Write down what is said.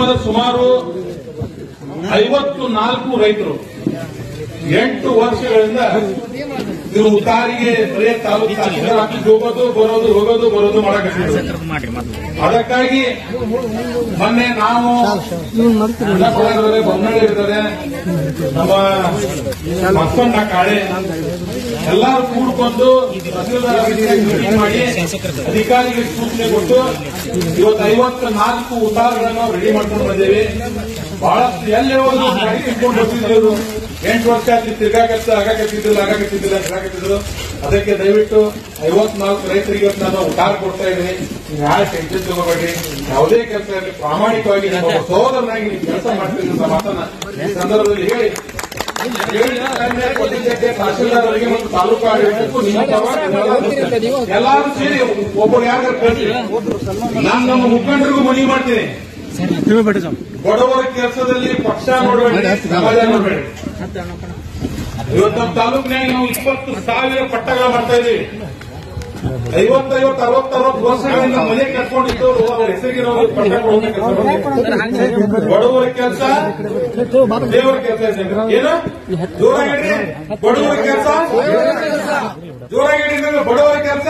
ನಮ್ಮದ ಸುಮಾರು 54 ರೈತರು 8 ವರ್ಷಗಳಿಂದ ಇವರು ಉತ್ತಾರಿಗೆ ಬರೀ ತಾಲೂಕು ತಹಸೀಲ್ದಾರ್ ಆಫೀಸ್ ಹೋಗೋದು ಬರೋದು ಮಾಡಕತ್ತಿದ್ರು. ಅದಕ್ಕಾಗಿ ಮೊನ್ನೆ ನಾವು ಬೊಮ್ಮನಳ್ಳಿ ಇರ್ತಾರೆ, ನಮ್ಮ ಮಕ್ಕಣ್ಣ ಕಾಳೆ ಎಲ್ಲರೂ ಕೂಡ್ಕೊಂಡು ತಹಸೀಲ್ದಾರ್ ಆಫೀಸ್ಗೆ ಮೀಟಿಂಗ್ ಮಾಡಿ ಅಧಿಕಾರಿಗಳಿಗೆ ಸೂಚನೆ ಕೊಟ್ಟು ಇವತ್ತು 54 ಉತ್ತಾರಗಳನ್ನು ರೆಡಿ ಮಾಡ್ಕೊಂಡು ಬಂದೇವಿ. ಬಹಳಷ್ಟು ಎಲ್ಲಿ ಹೋದ್ರು ಗಾಡಿ ತಿಳ್ಕೊಂಡು ಬರ್ತಿದ್ರು. 8 ವರ್ಷ ಆಗಿ ಆಗಾಕತ್ತಿದ್ರು. ಅದಕ್ಕೆ ದಯವಿಟ್ಟು 54 ರೈತರಿಗೆ ನಾನು ಉತ್ತಾರ ಕೊಡ್ತಾ ಇದ್ದೀನಿ. ನೀವು ಯಾರು ಟೆನ್ಷನ್ ತಗೋಬೇಡ್ರಿ. ಯಾವುದೇ ಕೆಲಸ ಇರಲಿ ಪ್ರಾಮಾಣಿಕವಾಗಿ ನಿಮ್ಮ ಸಹೋದರನಾಗಿ ನೀವು ಕೆಲಸ ಮಾಡ್ತೀರಿ ಅಂತ ಮಾತನ್ನ ಈ ಸಂದರ್ಭದಲ್ಲಿ ಹೇಳಿ ತಹಸೀಲ್ದಾರ್ ಅವರಿಗೆ ಮತ್ತು ತಾಲೂಕು ಆಡಳಿತಕ್ಕೂ ನಿಮ್ಮ ಎಲ್ಲರೂ ಸೇರಿ ಒಬ್ಬರು ಯಾರು ಕಳಿಸಿ ನಾನು ನಮ್ಮ ಮುಖಂಡರಿಗೂ ಮನವಿ ಮಾಡ್ತೀನಿ. ಬಡವರ ಕೆಲಸದಲ್ಲಿ ಪಕ್ಷ ನೋಡಬೇಡಿ, ಸಮಾಜ ನೋಡಬೇಡಿ. ಇವತ್ತು ನಮ್ಮ ತಾಲೂಕಿನಾಗ ನಾವು 20,000 ಪಟ್ಟಗಳ ಮಾಡ್ತಾ ಇದೀವಿ. 50-60 ವರ್ಷಗಳಿಂದ ಮನೆ ಕಟ್ಕೊಂಡಿದ್ದವರು ಅವರ ಹೆಸರಿಗೆ ಪಟ್ಟ ಕೊಡುವಂತ ಕೆಲಸ. ಬಡವರ ಕೆಲಸ ದೇವರ ಕೆಲಸ ಇದೆ. ಏನು ಜೋರಾಗಿ ಬಡವರ ಕೆಲಸ, ಜೋರಾಗಿ ಬಡವರ ಕೆಲಸ.